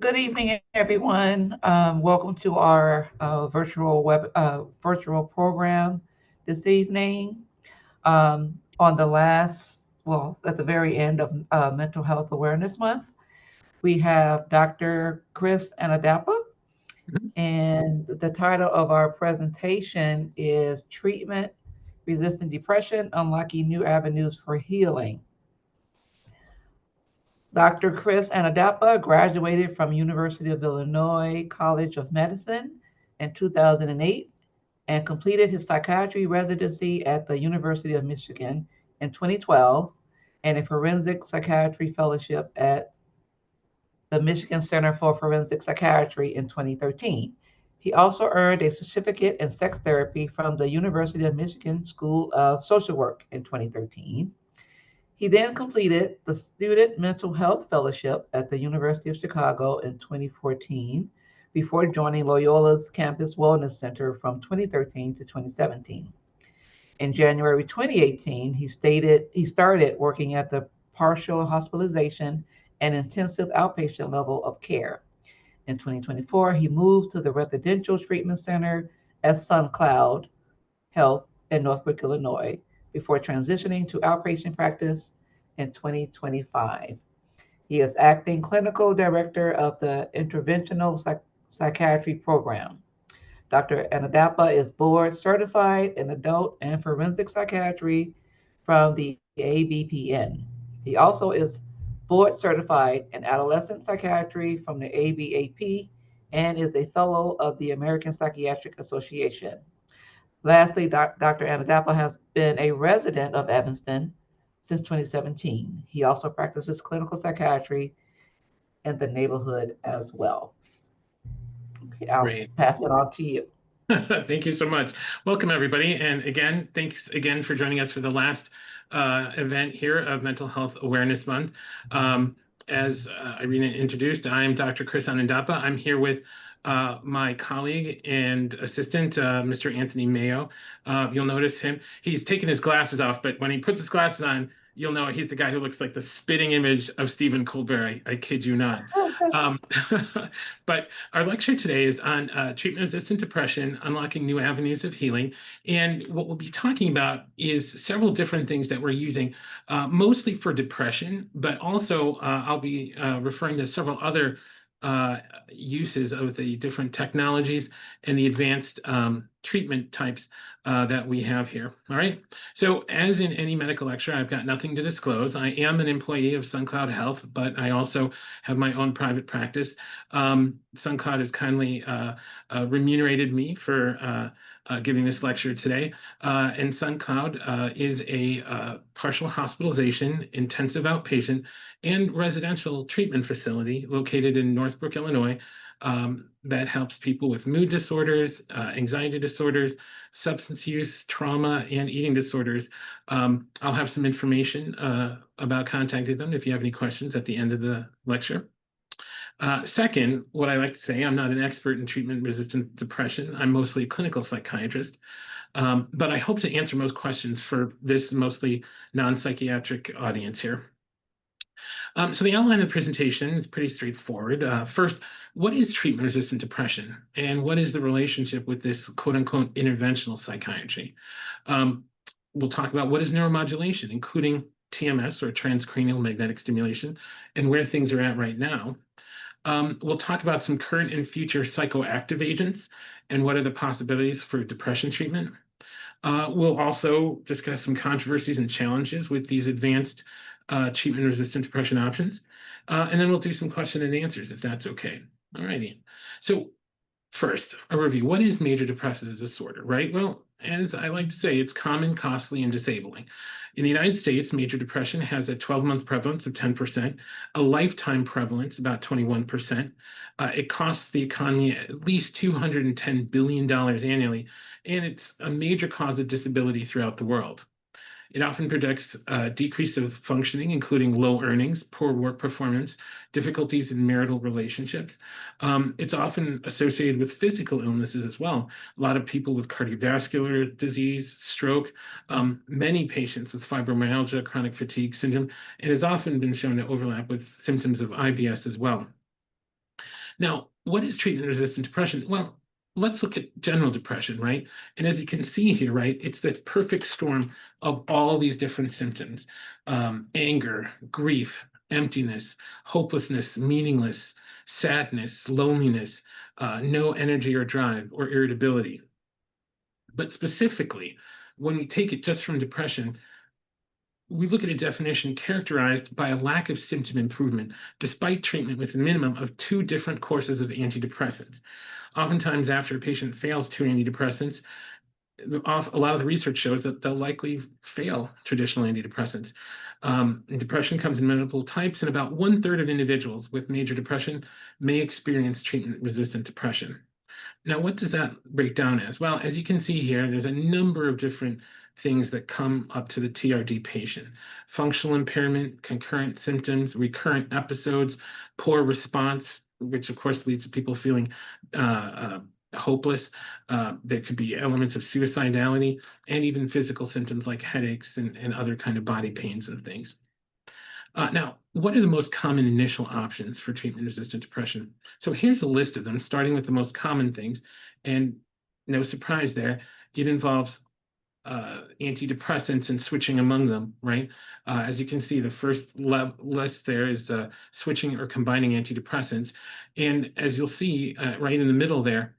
Good evening, everyone. Welcome to our virtual program this evening. On the at the very end of Mental Health Awareness Month, we have Dr. Chris Anadapa, Mhm. and the title of our presentation is Treatment Resistant Depression: Unlocking New Avenues for Healing. Dr. Chris Anadapa graduated from University of Illinois College of Medicine in 2008 and completed his psychiatry residency at the University of Michigan in 2012 and a forensic psychiatry fellowship at the Michigan Center for Forensic Psychiatry in 2013. He also earned a certificate in sex therapy from the University of Michigan School of Social Work in 2013. He then completed the Student Mental Health Fellowship at the University of Chicago in 2014 before joining Loyola's Campus Wellness Center from 2013 to 2017. In January 2018, he started working at the partial hospitalization and intensive outpatient level of care. In 2024, he moved to the residential treatment center at SunCloud Health in Northbrook, Illinois, before transitioning to outpatient practice in 2025. He is acting clinical director of the Interventional Psychiatry Program. Dr. Anadapa is board certified in adult and forensic psychiatry from the ABPN. He also is board certified in adolescent psychiatry from the ABAP and is a fellow of the American Psychiatric Association. Lastly, Dr. Anadapa has been a resident of Evanston since 2017. He also practices clinical psychiatry in the neighborhood as well. Okay, I'll Great. pass it on to you. Thank you so much. Welcome, everybody. And again, thanks again for joining us for the last event here of Mental Health Awareness Month. As Irina introduced, I'm Dr. Chris Anandapa. I'm here with my colleague and assistant, Mr. Anthony Mayo. You'll notice him. He's taken his glasses off, but when he puts his glasses on, you'll know he's the guy who looks like the spitting image of Stephen Colbert. I kid you not. Um, but our lecture today is on treatment-resistant depression, unlocking new avenues of healing. And what we'll be talking about is several different things that we're using, mostly for depression, but also I'll be referring to several other uses of the different technologies and the advanced treatment types that we have here. All right. So as in any medical lecture, I've got nothing to disclose. I am an employee of SunCloud Health, but I also have my own private practice. SunCloud has kindly remunerated me for giving this lecture today. And SunCloud is a partial hospitalization, intensive outpatient, and residential treatment facility located in Northbrook, Illinois, that helps people with mood disorders, anxiety disorders, substance use, trauma, and eating disorders. I'll have some information about contacting them if you have any questions at the end of the lecture. Second, what I like to say, I'm not an expert in treatment-resistant depression. I'm mostly a clinical psychiatrist, but I hope to answer most questions for this mostly non-psychiatric audience here. So the outline of the presentation is pretty straightforward. First, what is treatment-resistant depression, and what is the relationship with this quote-unquote interventional psychiatry? We'll talk about what is neuromodulation, including TMS or transcranial magnetic stimulation, and where things are at right now. We'll talk about some current and future psychoactive agents and what are the possibilities for depression treatment. We'll also discuss some controversies and challenges with these advanced treatment-resistant depression options. And then we'll do some question and answers, if that's okay. All righty. So first, a review. What is major depressive disorder, right? Well, as I like to say, it's common, costly, and disabling. In the United States, major depression has a 12-month prevalence of 10%, a lifetime prevalence about 21%. It costs the economy at least $210 billion annually, and it's a major cause of disability throughout the world. It often predicts a decrease of functioning, including low earnings, poor work performance, difficulties in marital relationships. It's often associated with physical illnesses as well. A lot of people with cardiovascular disease, stroke, many patients with fibromyalgia, chronic fatigue syndrome, and has often been shown to overlap with symptoms of IBS as well. Now, what is treatment-resistant depression? Well, let's look at general depression, right? And as you can see here, right, it's the perfect storm of all these different symptoms: anger, grief, emptiness, hopelessness, meaningless, sadness, loneliness, no energy or drive, or irritability. But specifically, when we take it just from depression, we look at a definition characterized by a lack of symptom improvement despite treatment with a minimum of 2 different courses of antidepressants. Oftentimes, after a patient fails 2 antidepressants, a lot of the research shows that they'll likely fail traditional antidepressants. Depression comes in multiple types, and about 1/3 of individuals with major depression may experience treatment-resistant depression. Now, what does that break down as? Well, as you can see here, there's a number of different things that come up to the TRD patient: functional impairment, concurrent symptoms, recurrent episodes, poor response, which of course leads to people feeling hopeless. There could be elements of suicidality, and even physical symptoms like headaches and other kind of body pains and things. Now, what are the most common initial options for treatment-resistant depression? So here's a list of them, starting with the most common things. And no surprise there, it involves antidepressants and switching among them, right? As you can see, the first list there is switching or combining antidepressants. And as you'll see right in the middle there,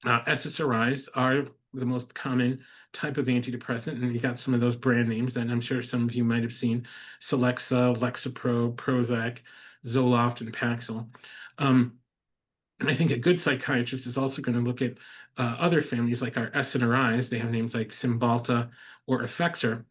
SSRIs are the most common type of antidepressant, and you got some of those brand names that I'm sure some of you might have seen: Celexa, Lexapro, Prozac, Zoloft, and Paxil. I think a good psychiatrist is also going to look at other families like our SNRIs. They have names like Cymbalta or Effexor.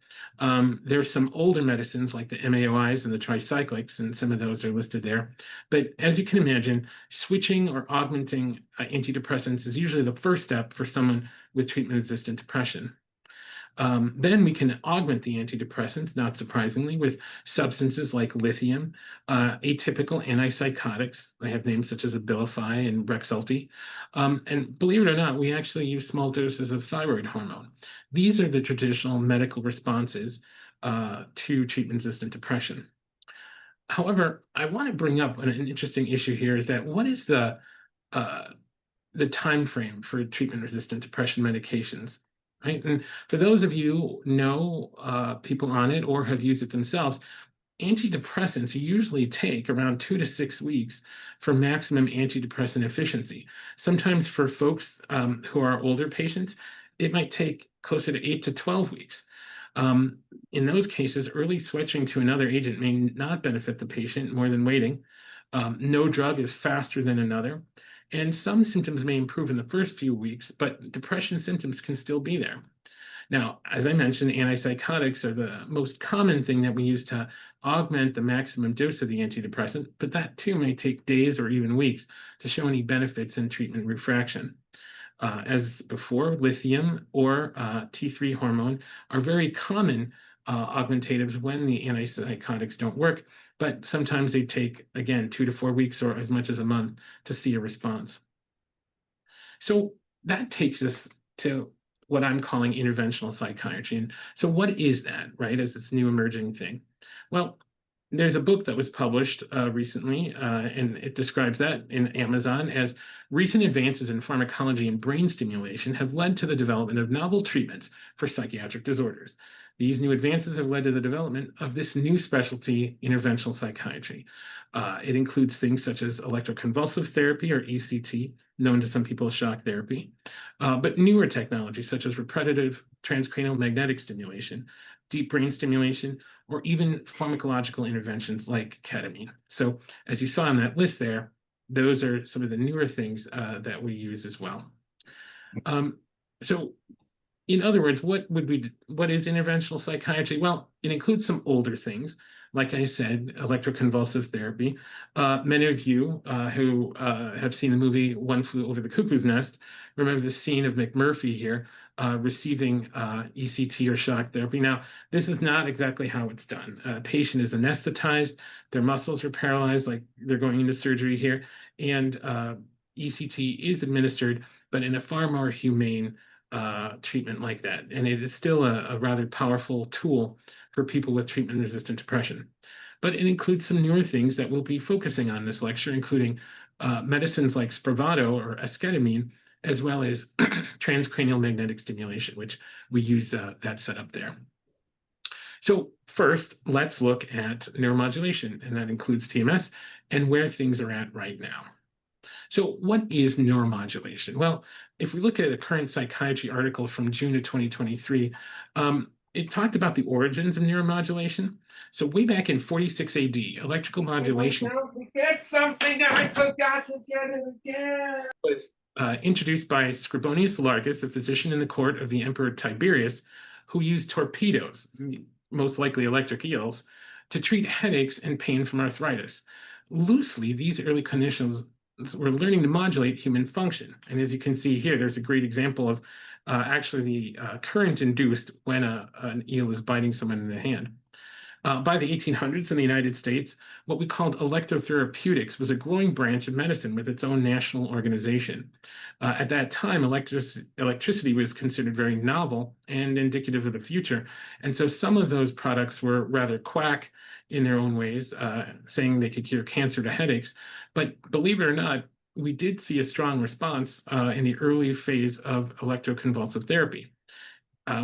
There's some older medicines like the MAOIs and the tricyclics, and some of those are listed there. But as you can imagine, switching or augmenting antidepressants is usually the first step for someone with treatment-resistant depression. Then we can augment the antidepressants, not surprisingly, with substances like lithium, atypical antipsychotics. They have names such as Abilify and Rexulti. And believe it or not, we actually use small doses of thyroid hormone. These are the traditional medical responses to treatment-resistant depression. However, I want to bring up an interesting issue here: is that what is the time frame for treatment-resistant depression medications? Right? And for those of you who know people on it or have used it themselves, antidepressants usually take around 2 to 6 weeks for maximum antidepressant efficiency. Sometimes for folks who are older patients, it might take closer to 8 to 12 weeks. In those cases, early switching to another agent may not benefit the patient more than waiting. No drug is faster than another. And some symptoms may improve in the first few weeks, but depression symptoms can still be there. Now, as I mentioned, antipsychotics are the most common thing that we use to augment the maximum dose of the antidepressant, but that too may take days or even weeks to show any benefits in treatment refraction. As before, lithium or T3 hormone are very common augmentatives when the antipsychotics don't work, but sometimes they take, again, 2 to 4 weeks or as much as a month to see a response. So that takes us to what I'm calling interventional psychiatry. And so what is that, right, as this new emerging thing? Well, there's a book that was published recently, and it describes that in Amazon as recent advances in pharmacology and brain stimulation have led to the development of novel treatments for psychiatric disorders. These new advances have led to the development of this new specialty, interventional psychiatry. It includes things such as electroconvulsive therapy, or ECT, known to some people as shock therapy, but newer technologies such as repetitive transcranial magnetic stimulation, deep brain stimulation, or even pharmacological interventions like ketamine. So as you saw on that list there, those are some of the newer things that we use as well. So in other words, what is interventional psychiatry? Well, it includes some older things. Like I said, electroconvulsive therapy. Many of you who have seen the movie One Flew Over the Cuckoo's Nest remember the scene of McMurphy here receiving ECT or shock therapy. Now, this is not exactly how it's done. A patient is anesthetized, their muscles are paralyzed, like they're going into surgery here, and ECT is administered, but in a far more humane treatment like that. And it is still a rather powerful tool for people with treatment-resistant depression. But it includes some newer things that we'll be focusing on this lecture, including medicines like Spravato or esketamine, as well as transcranial magnetic stimulation, which we use that setup there. So first, let's look at neuromodulation, and that includes TMS and where things are at right now. So what is neuromodulation? Well, if we look at a current psychiatry article from June of 2023, it talked about the origins of neuromodulation. So way back in 46 AD, electrical modulation Get something I forgot to get it again. Was introduced by Scribonius Largus, a physician in the court of the Emperor Tiberius, who used torpedoes, most likely electric eels, to treat headaches and pain from arthritis. Loosely, these early clinicians were learning to modulate human function. And as you can see here, there's a great example of actually the current induced when an eel is biting someone in the hand. By the 1800s in the United States, what we called electrotherapeutics was a growing branch of medicine with its own national organization. At that time, electricity was considered very novel and indicative of the future. And so some of those products were rather quack in their own ways, saying they could cure cancer to headaches. But believe it or not, we did see a strong response in the early phase of electroconvulsive therapy.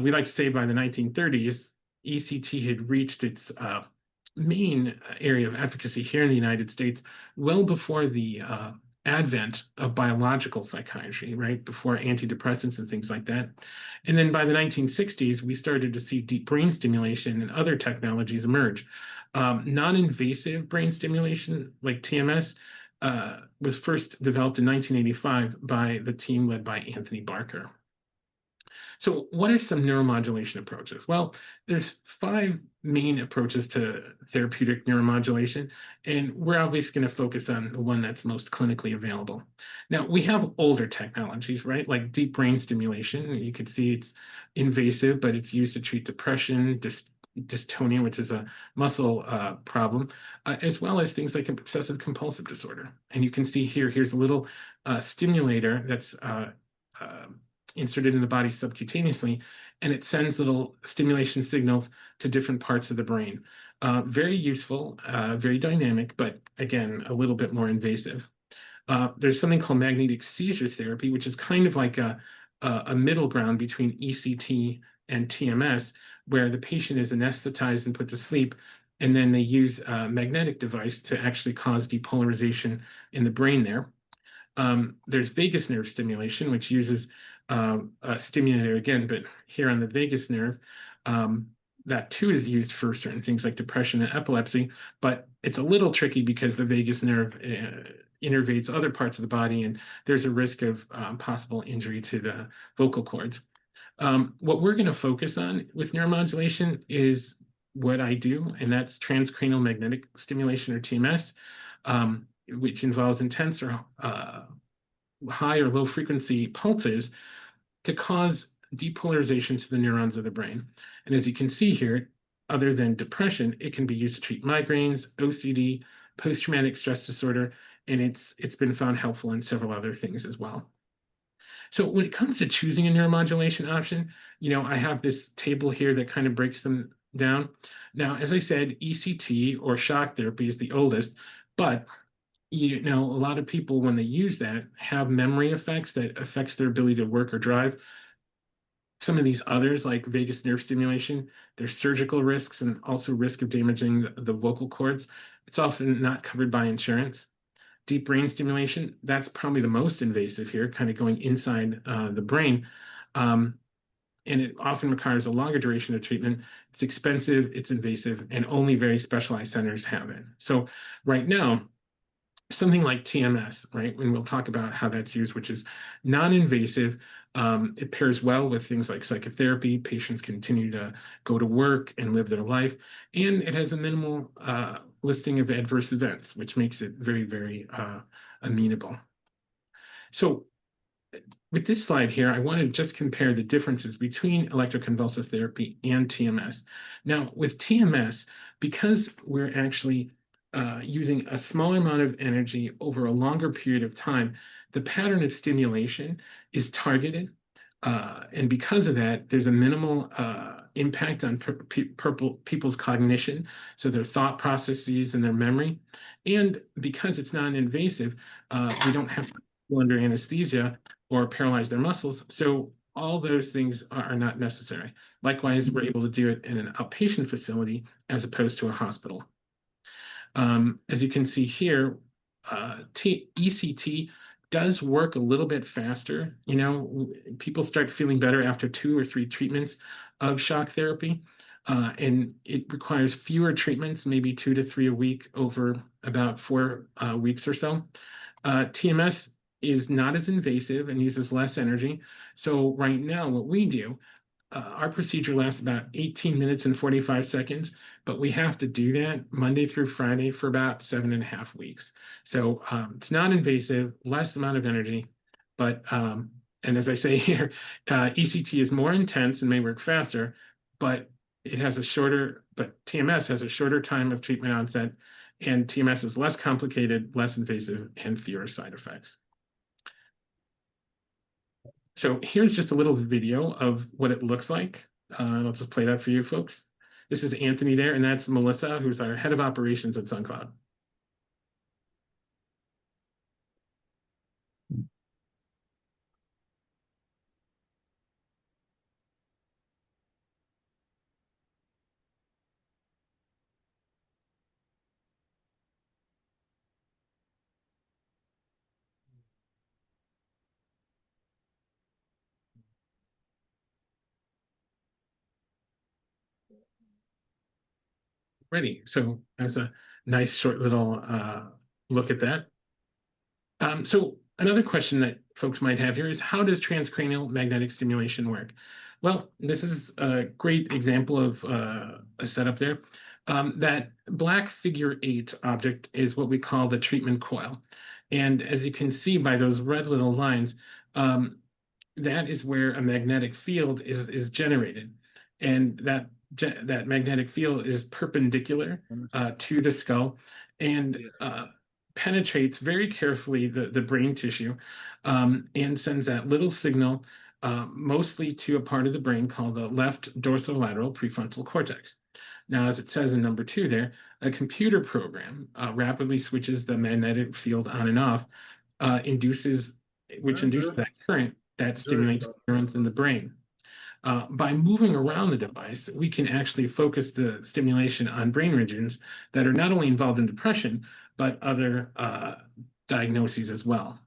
We like to say by the 1930s, ECT had reached its main area of efficacy here in the United States well before the advent of biological psychiatry, right? Before antidepressants and things like that. And then by the 1960s, we started to see deep brain stimulation and other technologies emerge. Non-invasive brain stimulation, like TMS, was first developed in 1985 by the team led by Anthony Barker. So what are some neuromodulation approaches? Well, there's 5 main approaches to therapeutic neuromodulation, and we're obviously going to focus on the one that's most clinically available. Now, we have older technologies, right? Like deep brain stimulation. You can see it's invasive, but it's used to treat depression, dystonia, which is a muscle problem, as well as things like obsessive compulsive disorder. And you can see here, here's a little stimulator that's inserted in the body subcutaneously, and it sends little stimulation signals to different parts of the brain. Very useful, very dynamic, but again, a little bit more invasive. There's something called magnetic seizure therapy, which is kind of like a middle ground between ECT and TMS, where the patient is anesthetized and put to sleep, and then they use a magnetic device to actually cause depolarization in the brain there. There's vagus nerve stimulation, which uses a stimulator again, but here on the vagus nerve, that too is used for certain things like depression and epilepsy, but it's a little tricky because the vagus nerve innervates other parts of the body, and there's a risk of possible injury to the vocal cords. What we're going to focus on with neuromodulation is what I do, and that's transcranial magnetic stimulation, or TMS, which involves intense or high or low frequency pulses to cause depolarization to the neurons of the brain. And as you can see here, other than depression, it can be used to treat migraines, OCD, post-traumatic stress disorder, and it's been found helpful in several other things as well. So when it comes to choosing a neuromodulation option, I have this table here that kind of breaks them down. Now, as I said, ECT or shock therapy is the oldest, but a lot of people, when they use that, have memory effects that affects their ability to work or drive. Some of these others, like vagus nerve stimulation, there's surgical risks and also risk of damaging the vocal cords. It's often not covered by insurance. Deep brain stimulation, that's probably the most invasive here, kind of going inside the brain. And it often requires a longer duration of treatment. It's expensive, it's invasive, and only very specialized centers have it. So right now, something like TMS, right? And we'll talk about how that's used, which is non-invasive. It pairs well with things like psychotherapy. Patients continue to go to work and live their life. And it has a minimal listing of adverse events, which makes it very, very amenable. So with this slide here, I want to just compare the differences between electroconvulsive therapy and TMS. Now, with TMS, because we're actually using a smaller amount of energy over a longer period of time, the pattern of stimulation is targeted. And because of that, there's a minimal impact on people's cognition, so their thought processes and their memory. And because it's non-invasive, we don't have to go under anesthesia or paralyze their muscles. So all those things are not necessary. Likewise, we're able to do it in an outpatient facility as opposed to a hospital. As you can see here, ECT does work a little bit faster. You know, people start feeling better after 2 or 3 treatments of shock therapy. And it requires fewer treatments, maybe 2 to 3 a week over about 4 weeks or so. TMS is not as invasive and uses less energy. So right now, what we do, our procedure lasts about 18 minutes and 45 seconds, but we have to do that Monday through Friday for about 7.5 weeks. So it's not invasive, less amount of energy, but, and as I say here, ECT is more intense and may work faster, but it has a shorter, but TMS has a shorter time of treatment onset, and TMS is less complicated, less invasive, and fewer side effects. So here's just a little video of what it looks like. I'll just play that for you folks. This is Anthony there, and that's Melissa, who's our head of operations at SunCloud. Ready. So there's a nice short little look at that. So another question that folks might have here is, how does transcranial magnetic stimulation work? Well, this is a great example of a setup there. That black figure 8 object is what we call the treatment coil. And as you can see by those red little lines, that is where a magnetic field is generated. And that magnetic field is perpendicular to the skull and penetrates very carefully the brain tissue and sends that little signal mostly to a part of the brain called the left dorsolateral prefrontal cortex. Now, as it says in number 2 there, a computer program rapidly switches the magnetic field on and off, induces that current that stimulates neurons in the brain. By moving around the device, we can actually focus the stimulation on brain regions that are not only involved in depression, but other diagnoses as well.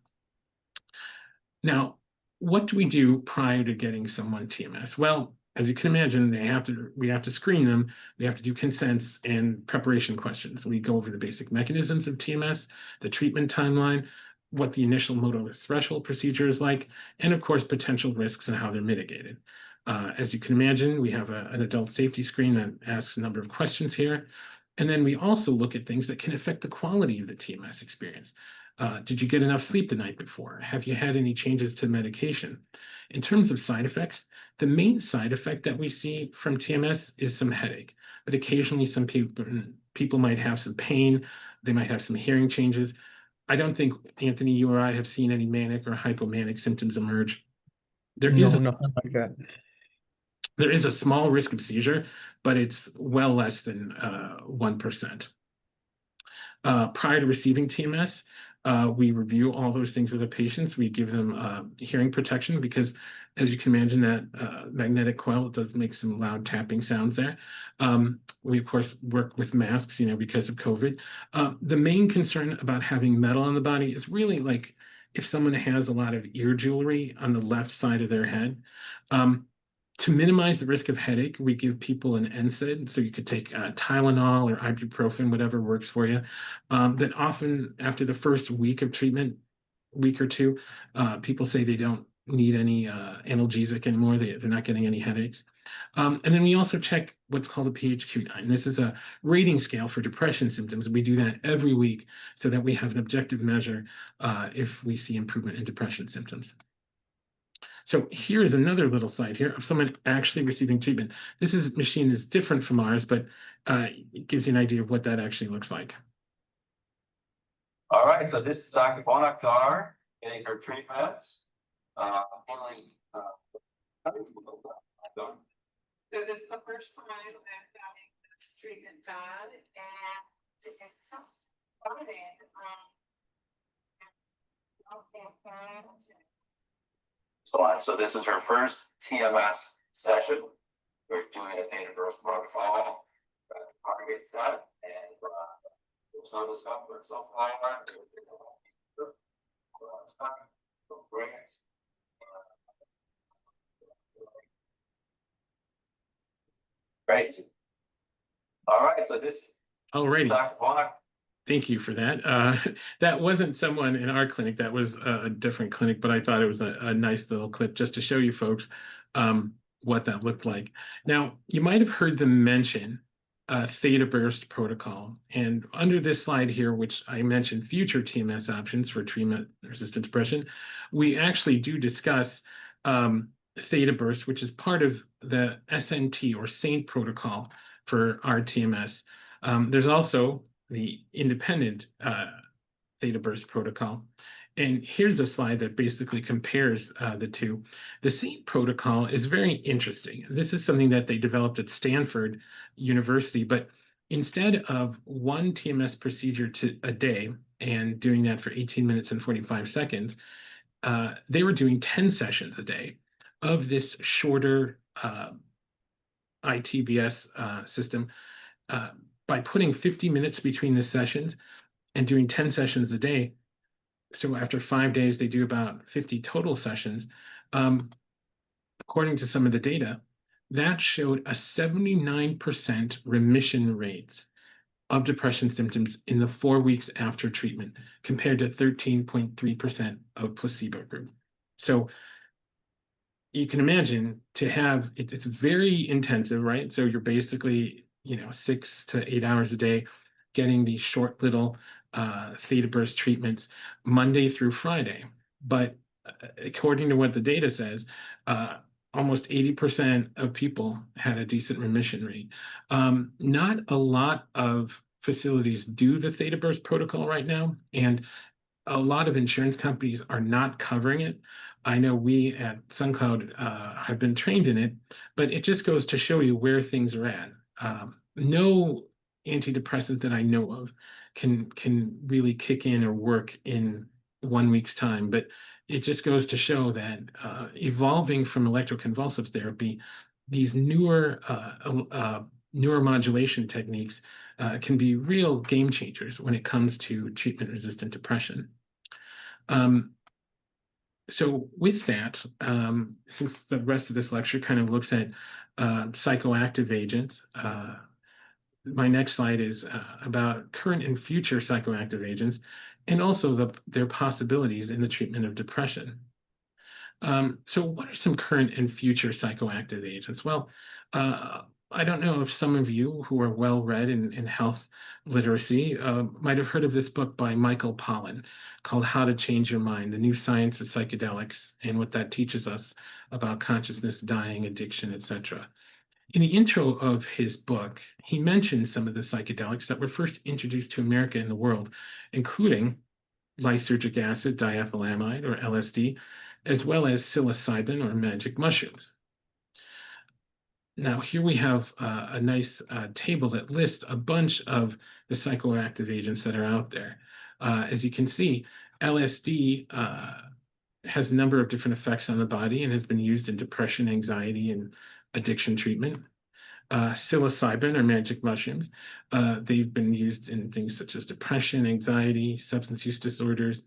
Now, what do we do prior to getting someone TMS? Well, as you can imagine, we have to screen them. We have to do consents and preparation questions. We go over the basic mechanisms of TMS, the treatment timeline, what the initial motor threshold procedure is like, and of course, potential risks and how they're mitigated. As you can imagine, we have an adult safety screen that asks a number of questions here. And then we also look at things that can affect the quality of the TMS experience. Did you get enough sleep the night before? Have you had any changes to medication? In terms of side effects, the main side effect that we see from TMS is some headache, but occasionally some people might have some pain. They might have some hearing changes. I don't think, Anthony, you or I have seen any manic or hypomanic symptoms emerge. Nothing like that. There is a small risk of seizure, but it's well less than 1%. Prior to receiving TMS, we review all those things with the patients. We give them hearing protection because, as you can imagine, that magnetic coil does make some loud tapping sounds there. We, of course, work with masks, because of COVID. The main concern about having metal on the body is really like if someone has a lot of ear jewelry on the left side of their head. To minimize the risk of headache, we give people an NSAID. So you could take Tylenol or ibuprofen, whatever works for you. That often after the first week of treatment, week or 2, people say they don't need any analgesic anymore. They're not getting any headaches. And then we also check what's called a PHQ-9. This is a rating scale for depression symptoms. We do that every week so that we have an objective measure if we see improvement in depression symptoms. So here is another little slide here of someone actually receiving treatment. This machine is different from ours, but it gives you an idea of what that actually looks like. All right, so this is Dr. Bonakar getting her treatment. So this is the first time I'm having this treatment done, and it's started. So this is her first TMS session. We're doing a theta burst protocol. Target's done, and there's no discomfort so far. Great. Great. All right, so this Alrighty. Dr. Bonner. Thank you for that. That wasn't someone in our clinic. That was a different clinic, but I thought it was a nice little clip just to show you folks what that looked like. Now, you might have heard them mention theta burst protocol. And under this slide here, which I mentioned future TMS options for treatment-resistant depression, we actually do discuss theta burst, which is part of the SNT or SAINT protocol for our TMS. There's also the independent theta burst protocol. And here's a slide that basically compares the two. The SAINT protocol is very interesting. This is something that they developed at Stanford University, but instead of one TMS procedure a day and doing that for 18 minutes and 45 seconds, they were doing 10 sessions a day of this shorter ITBS system by putting 50 minutes between the sessions and doing 10 sessions a day. So after 5 days, they do about 50 total sessions. According to some of the data, that showed a 79% remission rates of depression symptoms in the 4 weeks after treatment, compared to 13.3% of placebo group. So you can imagine to have, it's very intensive, right? So you're basically, 6 to 8 hours a day getting these short little theta burst treatments Monday through Friday. But according to what the data says, almost 80% of people had a decent remission rate. Not a lot of facilities do the theta burst protocol right now, and a lot of insurance companies are not covering it. I know we at SunCloud have been trained in it, but it just goes to show you where things are at. No antidepressant that I know of can really kick in or work in 1 week's time, but it just goes to show that evolving from electroconvulsive therapy, these newer neuromodulation techniques can be real game changers when it comes to treatment-resistant depression. So with that, since the rest of this lecture kind of looks at psychoactive agents, my next slide is about current and future psychoactive agents, and also their possibilities in the treatment of depression. So what are some current and future psychoactive agents? Well, I don't know if some of you who are well-read in health literacy might have heard of this book by Michael Pollan called How to Change Your Mind, The New Science of Psychedelics, and what that teaches us about consciousness, dying, addiction, etc. In the intro of his book, he mentions some of the psychedelics that were first introduced to America and the world, including lysergic acid diethylamide, or LSD, as well as psilocybin, or magic mushrooms. Now, here we have a nice table that lists a bunch of the psychoactive agents that are out there. As you can see, LSD has a number of different effects on the body and has been used in depression, anxiety, and addiction treatment. Psilocybin, or magic mushrooms, they've been used in things such as depression, anxiety, substance use disorders,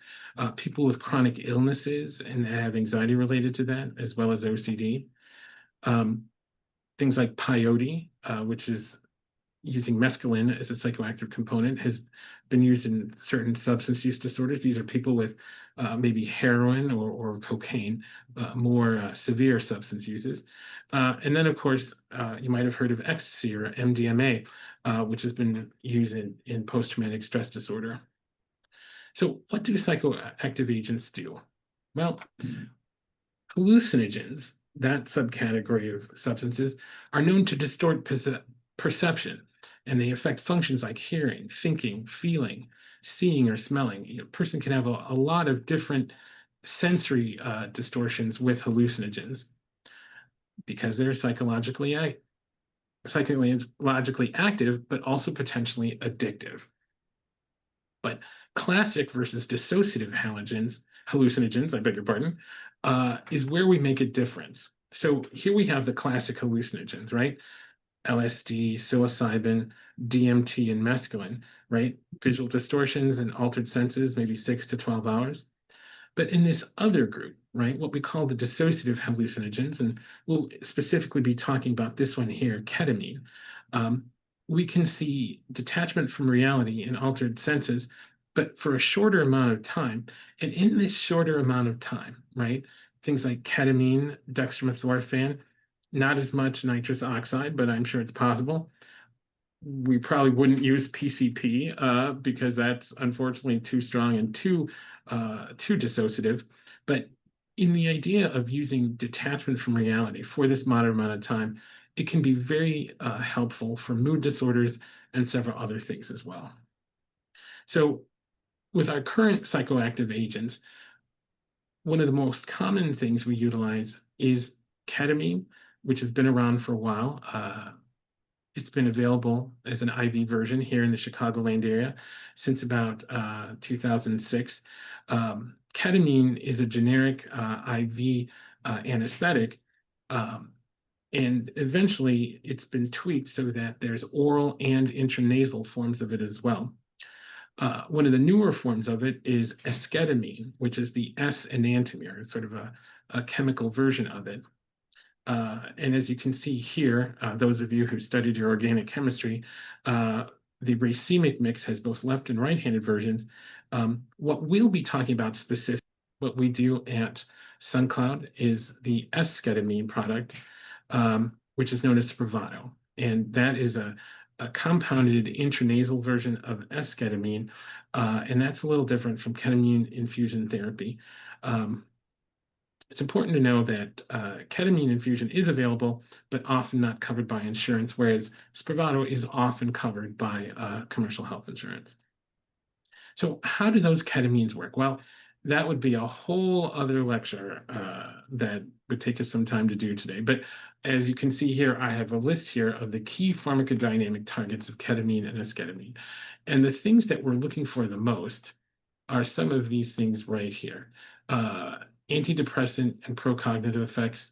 people with chronic illnesses and have anxiety related to that, as well as OCD. Things like peyote, which is using mescaline as a psychoactive component, has been used in certain substance use disorders. These are people with maybe heroin or cocaine, more severe substance uses. And then, of course, you might have heard of ecstasy, or MDMA, which has been used in post-traumatic stress disorder. So what do psychoactive agents do? Well, hallucinogens, that subcategory of substances, are known to distort perception, and they affect functions like hearing, thinking, feeling, seeing, or smelling. A person can have a lot of different sensory distortions with hallucinogens because they're psychologically active, but also potentially addictive. But classic versus dissociative hallucinogens, I beg your pardon, is where we make a difference. So here we have the classic hallucinogens, right? LSD, psilocybin, DMT, and mescaline, right? Visual distortions and altered senses, maybe 6 to 12 hours. But in this other group, right, what we call the dissociative hallucinogens, and we'll specifically be talking about this one here, ketamine, we can see detachment from reality and altered senses, but for a shorter amount of time. And in this shorter amount of time, right, things like ketamine, dextromethorphan, not as much nitrous oxide, but I'm sure it's possible. We probably wouldn't use PCP because that's unfortunately too strong and too dissociative. But in the idea of using detachment from reality for this moderate amount of time, it can be very helpful for mood disorders and several other things as well. So with our current psychoactive agents, one of the most common things we utilize is ketamine, which has been around for a while. It's been available as an IV version here in the Chicagoland area since about 2006. Ketamine is a generic IV anesthetic, and eventually it's been tweaked so that there's oral and intranasal forms of it as well. One of the newer forms of it is esketamine, which is the S-enantiomer, sort of a chemical version of it. And as you can see here, those of you who studied your organic chemistry, the racemic mix has both left and right-handed versions. What we'll be talking about specifically, what we do at SunCloud is the esketamine product, which is known as Spravato. And that is a compounded intranasal version of esketamine, and that's a little different from ketamine infusion therapy. It's important to know that ketamine infusion is available, but often not covered by insurance, whereas Spravato is often covered by commercial health insurance. So how do those ketamines work? Well, that would be a whole other lecture that would take us some time to do today. But as you can see here, I have a list here of the key pharmacodynamic targets of ketamine and esketamine. And the things that we're looking for the most are some of these things right here. Antidepressant and procognitive effects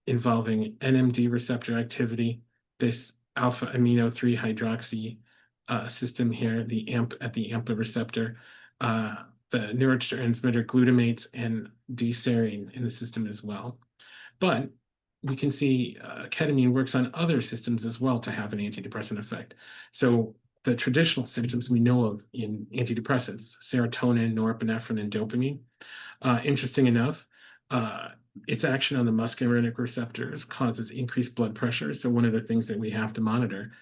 involving NMD receptor activity, this alpha amino 3 hydroxy system here, the AMPA receptor, the neurotransmitter glutamates and D-serine in the system as well. But we can see ketamine works on other systems as well to have an antidepressant effect. So the traditional symptoms we know of in antidepressants, serotonin, norepinephrine, and dopamine. Interesting enough, its action on the muscarinic receptors causes increased blood pressure. So one of the things that we have to monitor.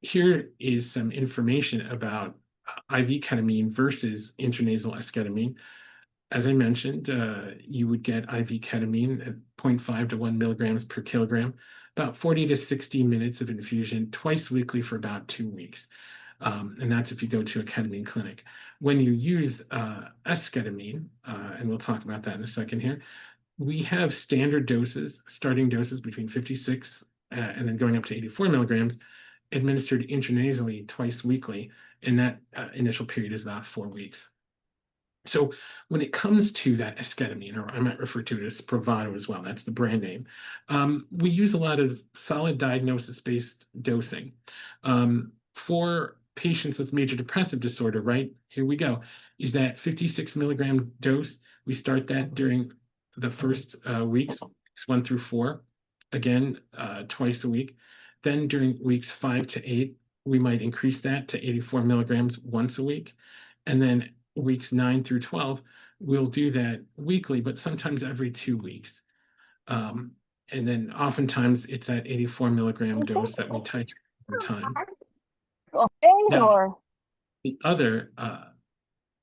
Here is some information about IV ketamine versus intranasal esketamine. As I mentioned, you would get IV ketamine at 0.5 to 1 milligrams per kilogram, about 40 to 60 minutes of infusion twice weekly for about 2 weeks. And that's if you go to a ketamine clinic. When you use esketamine, and we'll talk about that in a second here, we have standard doses, starting doses between 56 and then going up to 84 milligrams, administered intranasally twice weekly, and that initial period is about 4 weeks. So when it comes to that esketamine, or I might refer to it as Spravato as well, that's the brand name, we use a lot of solid diagnosis-based dosing. For patients with major depressive disorder, right, here we go, is that 56 milligram dose. We start that during the first weeks 1 through 4, again, twice a week. Then during weeks 5 to 8, we might increase that to 84 milligrams once a week. And then weeks 9 through 12, we'll do that weekly, but sometimes every 2 weeks. And then oftentimes it's that 84 milligram dose that we titrate over time. Now, the other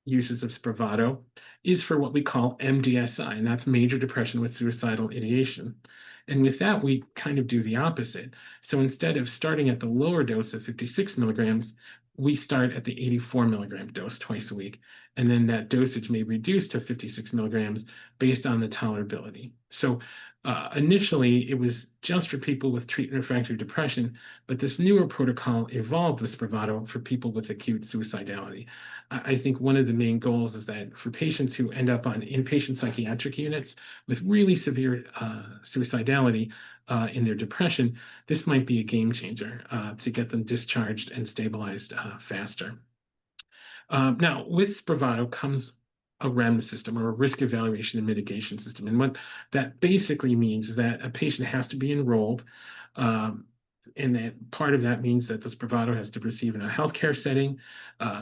uses of Spravato is for what we call MDSI, and that's major depression with suicidal ideation. And with that, we kind of do the opposite. So instead of starting at the lower dose of 56 milligrams, we start at the 84 milligram dose twice a week, and then that dosage may reduce to 56 milligrams based on the tolerability. So initially, it was just for people with treatment-refractory depression, but this newer protocol evolved with Spravato for people with acute suicidality. I think one of the main goals is that for patients who end up on inpatient psychiatric units with really severe suicidality in their depression, this might be a game changer to get them discharged and stabilized faster. Now, with Spravato comes a REMS system, or a risk evaluation and mitigation system. And what that basically means is that a patient has to be enrolled. And that part of that means that the Spravato has to receive in a healthcare setting.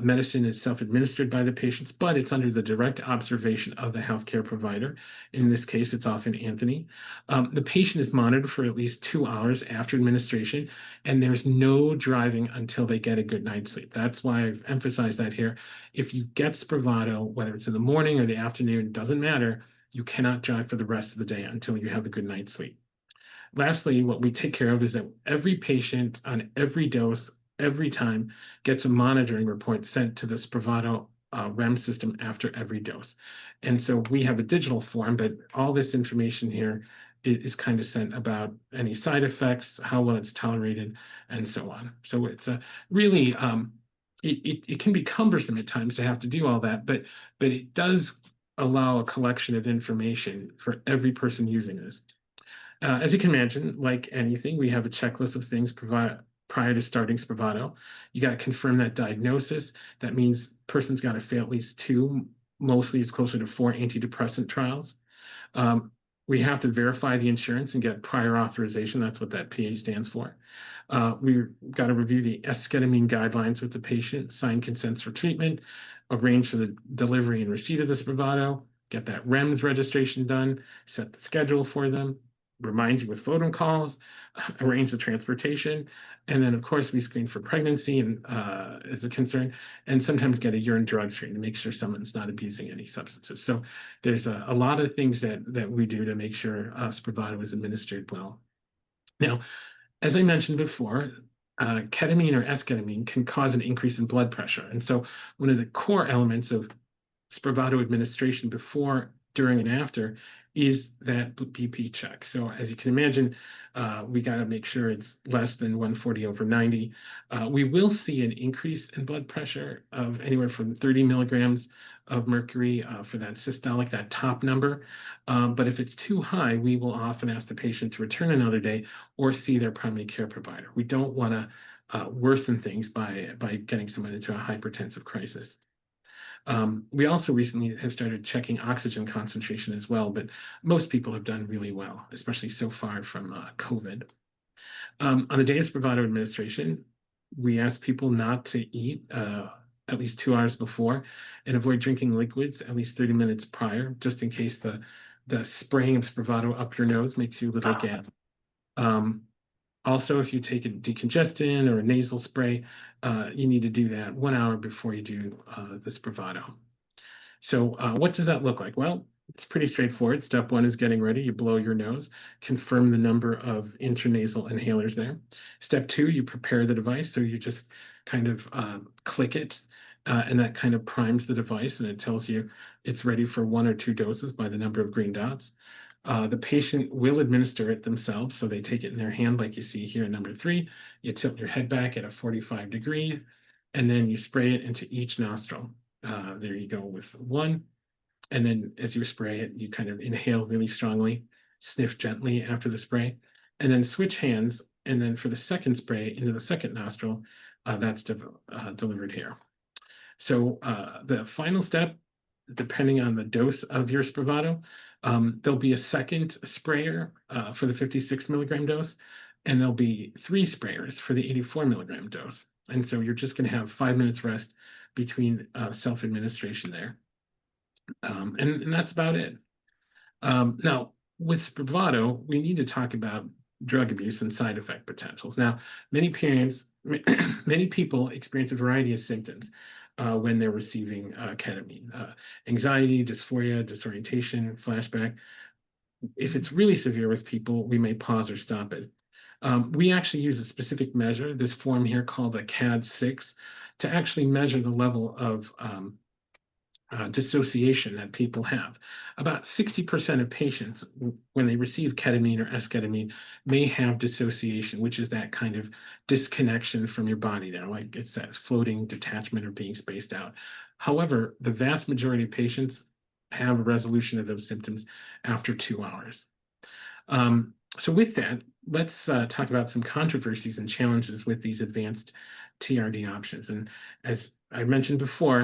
Medicine is self-administered by the patients, but it's under the direct observation of the healthcare provider. In this case, it's often Anthony. The patient is monitored for at least 2 hours after administration, and there's no driving until they get a good night's sleep. That's why I've emphasized that here. If you get Spravato, whether it's in the morning or the afternoon, it doesn't matter. You cannot drive for the rest of the day until you have a good night's sleep. Lastly, what we take care of is that every patient on every dose, every time, gets a monitoring report sent to the Spravato REMS system after every dose. And so we have a digital form, but all this information here is kind of sent about any side effects, how well it's tolerated, and so on. So it's a really, it can be cumbersome at times to have to do all that, but it does allow a collection of information for every person using this. As you can imagine, like anything, we have a checklist of things prior to starting Spravato. You got to confirm that diagnosis. That means person's got to fail at least 2, mostly it's closer to 4 antidepressant trials. We have to verify the insurance and get prior authorization. That's what that PA stands for. We've got to review the esketamine guidelines with the patient, sign consents for treatment, arrange for the delivery and receipt of the Spravato, get that REMS registration done, set the schedule for them, remind you with phone calls, arrange the transportation, and then of course we screen for pregnancy and as a concern, and sometimes get a urine drug screen to make sure someone's not abusing any substances. So there's a lot of things that we do to make sure Spravato is administered well. Now, as I mentioned before, ketamine or esketamine can cause an increase in blood pressure. And so one of the core elements of Spravato administration before, during, and after is that BP check. So as you can imagine, we got to make sure it's less than 140/90. We will see an increase in blood pressure of anywhere from 30 milligrams of mercury for that systolic, that top number. But if it's too high, we will often ask the patient to return another day or see their primary care provider. We don't want to worsen things by getting someone into a hypertensive crisis. We also recently have started checking oxygen concentration as well, but most people have done really well, especially so far from COVID. On the day of Spravato administration, we ask people not to eat at least 2 hours before and avoid drinking liquids at least 30 minutes prior, just in case the spraying of Spravato up your nose makes you a little gag. Also, if you take a decongestant or a nasal spray, you need to do that 1 hour before you do the Spravato. So what does that look like? Well, it's pretty straightforward. Step 1 is getting ready. You blow your nose, confirm the number of intranasal inhalers there. Step 2, you prepare the device. So you just kind of click it, and that kind of primes the device, and it tells you it's ready for 1 or 2 doses by the number of green dots. The patient will administer it themselves, so they take it in their hand like you see here in number 3. You tilt your head back at a 45 degree, and then you spray it into each nostril. There you go with 1. And then as you spray it, you kind of inhale really strongly, sniff gently after the spray, and then switch hands. And then for the second spray into the second nostril, that's delivered here. So the final step, depending on the dose of your Spravato, there'll be a second sprayer for the 56 milligram dose, and there'll be 3 sprayers for the 84 milligram dose. And so you're just going to have 5 minutes rest between self-administration there. And that's about it. Now, with Spravato, we need to talk about drug abuse and side effect potentials. Now, many people experience a variety of symptoms when they're receiving ketamine. Anxiety, dysphoria, disorientation, flashback. If it's really severe with people, we may pause or stop it. We actually use a specific measure, this form here called a CAD-6, to actually measure the level of dissociation that people have. About 60% of patients, when they receive ketamine or esketamine, may have dissociation, which is that kind of disconnection from your body there, like it says, floating, detachment, or being spaced out. However, the vast majority of patients have a resolution of those symptoms after 2 hours. So with that, let's talk about some controversies and challenges with these advanced TRD options. And as I mentioned before,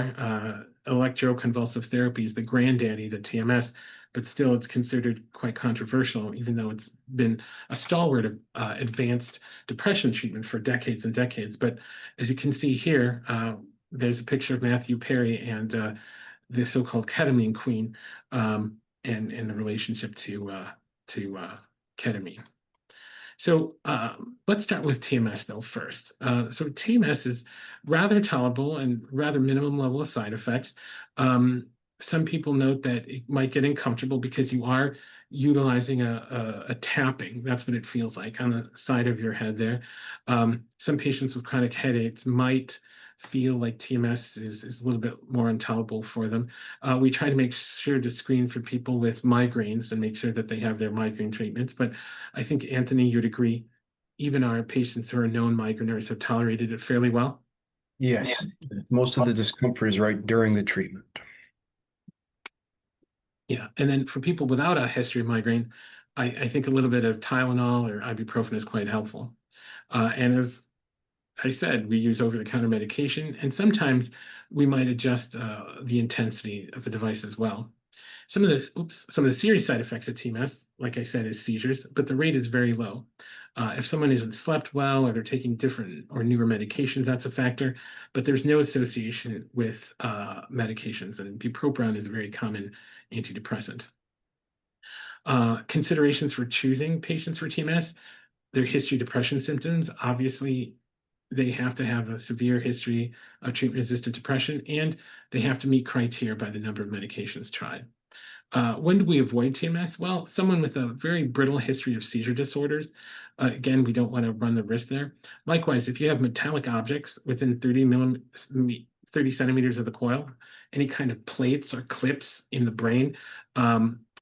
electroconvulsive therapy is the granddaddy to TMS, but still it's considered quite controversial, even though it's been a stalwart of advanced depression treatment for decades and decades. But as you can see here, there's a picture of Matthew Perry and the so-called ketamine queen, and the relationship to ketamine. So let's start with TMS though first. So TMS is rather tolerable and rather minimum level of side effects. Some people note that it might get uncomfortable because you are utilizing a tapping. That's what it feels like on the side of your head there. Some patients with chronic headaches might feel like TMS is a little bit more intolerable for them. We try to make sure to screen for people with migraines and make sure that they have their migraine treatments. But I think, Anthony, you'd agree, even our patients who are known migraineurs have tolerated it fairly well. Yes, most of the discomfort is right during the treatment. Yeah, and then for people without a history of migraine, I think a little bit of Tylenol or ibuprofen is quite helpful. And as I said, we use over-the-counter medication, and sometimes we might adjust the intensity of the device as well. Some of the serious side effects of TMS, like I said, is seizures, but the rate is very low. If someone isn't slept well or they're taking different or newer medications, that's a factor, but there's no association with medications, and bupropion is a very common antidepressant. Considerations for choosing patients for TMS, their history of depression symptoms, obviously they have to have a severe history of treatment-resistant depression, and they have to meet criteria by the number of medications tried. When do we avoid TMS? Well, someone with a very brittle history of seizure disorders, again, we don't want to run the risk there. Likewise, if you have metallic objects within 30 centimeters of the coil, any kind of plates or clips in the brain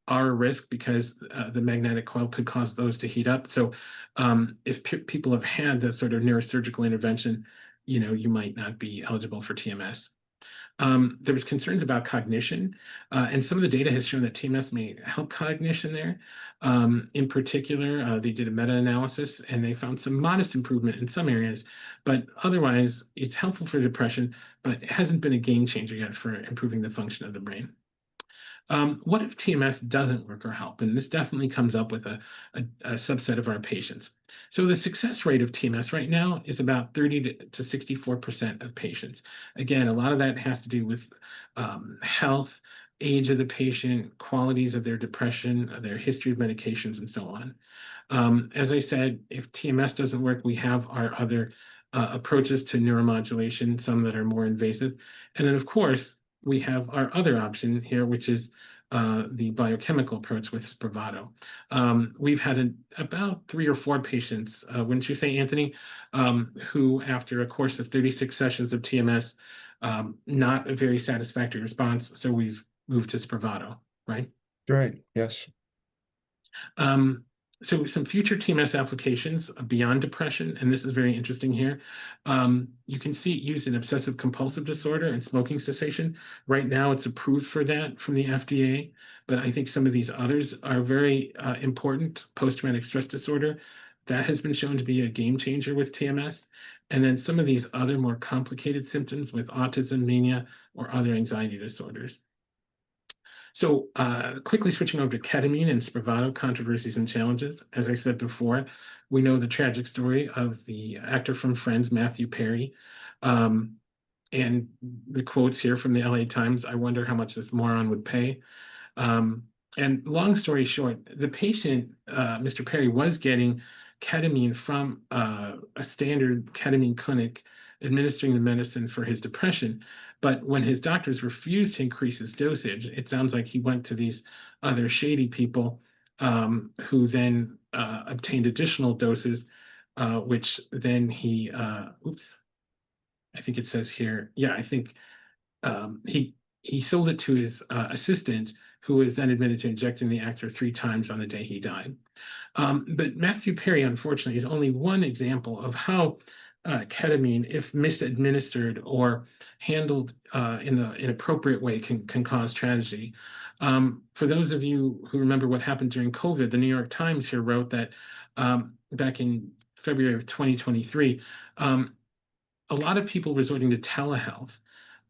are a risk because the magnetic coil could cause those to heat up. So if people have had this sort of neurosurgical intervention, you might not be eligible for TMS. There was concerns about cognition, and some of the data has shown that TMS may help cognition there. In particular, they did a meta-analysis and they found some modest improvement in some areas, but otherwise it's helpful for depression, but it hasn't been a game changer yet for improving the function of the brain. What if TMS doesn't work or help? And this definitely comes up with a subset of our patients. So the success rate of TMS right now is about 30 to 64% of patients. Again, a lot of that has to do with health, age of the patient, qualities of their depression, their history of medications, and so on. As I said, if TMS doesn't work, we have our other approaches to neuromodulation, some that are more invasive. And then, of course, we have our other option here, which is the biochemical approach with Spravato. We've had about 3 or 4 patients, wouldn't you say, Anthony, who after a course of 36 sessions of TMS, not a very satisfactory response, so we've moved to Spravato, right? Right, yes. So some future TMS applications beyond depression, and this is very interesting here. You can see it used in obsessive compulsive disorder and smoking cessation. Right now it's approved for that from the FDA, but I think some of these others are very important. Post-traumatic stress disorder, that has been shown to be a game changer with TMS. And then some of these other more complicated symptoms with autism, mania, or other anxiety disorders. So quickly switching over to ketamine and Spravato controversies and challenges. As I said before, we know the tragic story of the actor from Friends, Matthew Perry. And the quotes here from the LA Times, I wonder how much this moron would pay. And long story short, the patient, Mr. Perry, was getting ketamine from a standard ketamine clinic administering the medicine for his depression. But when his doctors refused to increase his dosage, it sounds like he went to these other shady people who then obtained additional doses, which then he, I think it says here, yeah, I think he sold it to his assistant, who was then admitted to injecting the actor 3 times on the day he died. But Matthew Perry, unfortunately, is only one example of how ketamine, if misadministered or handled in an inappropriate way, can cause tragedy. For those of you who remember what happened during COVID, the New York Times here wrote that back in February of 2023, a lot of people resorting to telehealth,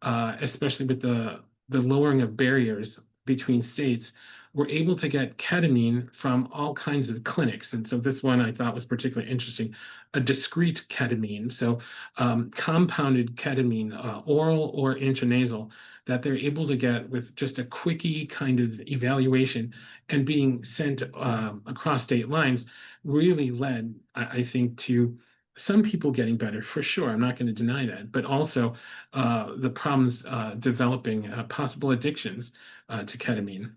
especially with the lowering of barriers between states, were able to get ketamine from all kinds of clinics. And so this one I thought was particularly interesting, a discrete ketamine. So compounded ketamine, oral or intranasal, that they're able to get with just a quickie kind of evaluation and being sent across state lines really led, I think, to some people getting better for sure. I'm not going to deny that, but also the problems developing possible addictions to ketamine.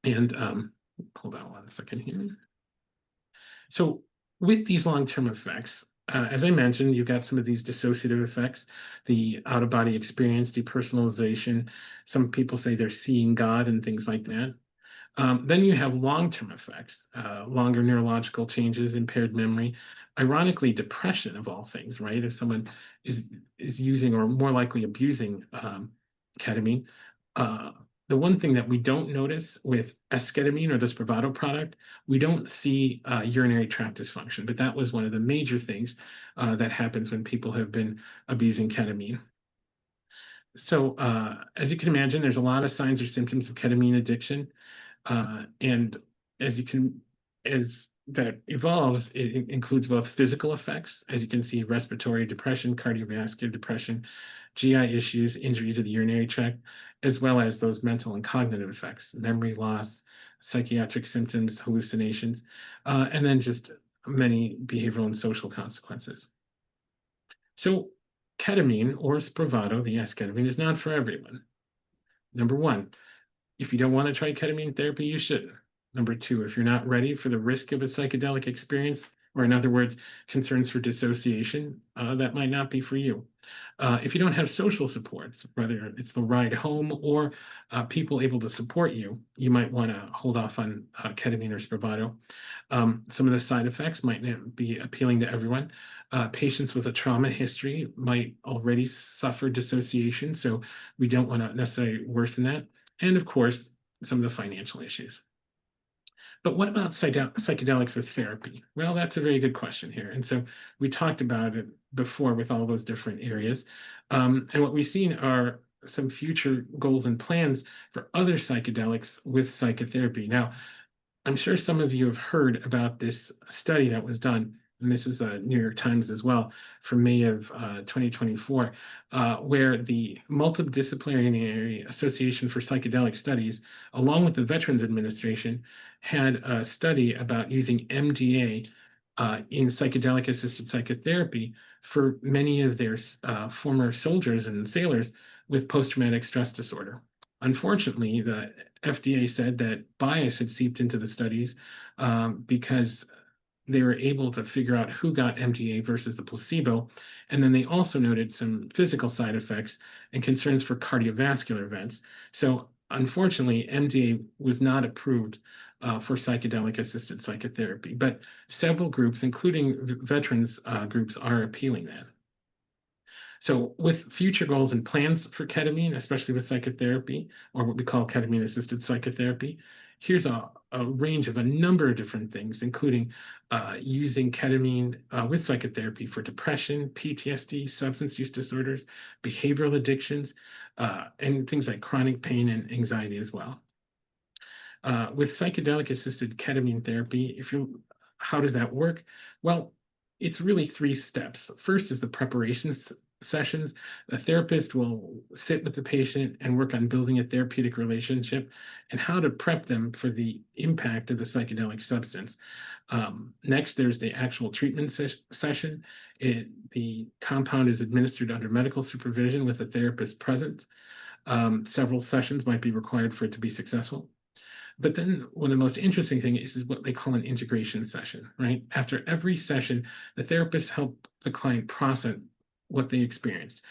And hold on one second here. So with these long-term effects, as I mentioned, you've got some of these dissociative effects, the out-of-body experience, depersonalization. Some people say they're seeing God and things like that. Then you have long-term effects, longer neurological changes, impaired memory, ironically, depression of all things, right? If someone is using or more likely abusing ketamine, the one thing that we don't notice with esketamine or the Spravato product, we don't see urinary tract dysfunction, but that was one of the major things that happens when people have been abusing ketamine. So as you can imagine, there's a lot of signs or symptoms of ketamine addiction. And as that evolves, it includes both physical effects, as you can see, respiratory depression, cardiovascular depression, GI issues, injury to the urinary tract, as well as those mental and cognitive effects, memory loss, psychiatric symptoms, hallucinations, and then just many behavioral and social consequences. So ketamine or Spravato, the esketamine, is not for everyone. Number one, if you don't want to try ketamine therapy, you shouldn't. Number two, if you're not ready for the risk of a psychedelic experience, or in other words, concerns for dissociation, that might not be for you. If you don't have social supports, whether it's the ride home or people able to support you, you might want to hold off on ketamine or Spravato. Some of the side effects might not be appealing to everyone. Patients with a trauma history might already suffer dissociation, so we don't want to necessarily worsen that. And of course, some of the financial issues. But what about psychedelics with therapy? Well, that's a very good question here. And so we talked about it before with all those different areas. And what we've seen are some future goals and plans for other psychedelics with psychotherapy. Now, I'm sure some of you have heard about this study that was done, and this is the New York Times as well, from May of 2024, where the Multidisciplinary Association for Psychedelic Studies, along with the Veterans Administration, had a study about using MDA in psychedelic-assisted psychotherapy for many of their former soldiers and sailors with post-traumatic stress disorder. Unfortunately, the FDA said that bias had seeped into the studies because they were able to figure out who got MDA versus the placebo. And then they also noted some physical side effects and concerns for cardiovascular events. So unfortunately, MDA was not approved for psychedelic-assisted psychotherapy, but several groups, including veterans groups, are appealing that. So with future goals and plans for ketamine, especially with psychotherapy, or what we call ketamine-assisted psychotherapy, here's a range of a number of different things, including using ketamine with psychotherapy for depression, PTSD, substance use disorders, behavioral addictions, and things like chronic pain and anxiety as well. With psychedelic-assisted ketamine therapy, how does that work? Well, it's really 3 steps. First is the preparation sessions. The therapist will sit with the patient and work on building a therapeutic relationship and how to prep them for the impact of the psychedelic substance. Next, there's the actual treatment session. The compound is administered under medical supervision with a therapist present. Several sessions might be required for it to be successful. But then one of the most interesting things is what they call an integration session, right? After every session, the therapists help the client process what they experienced.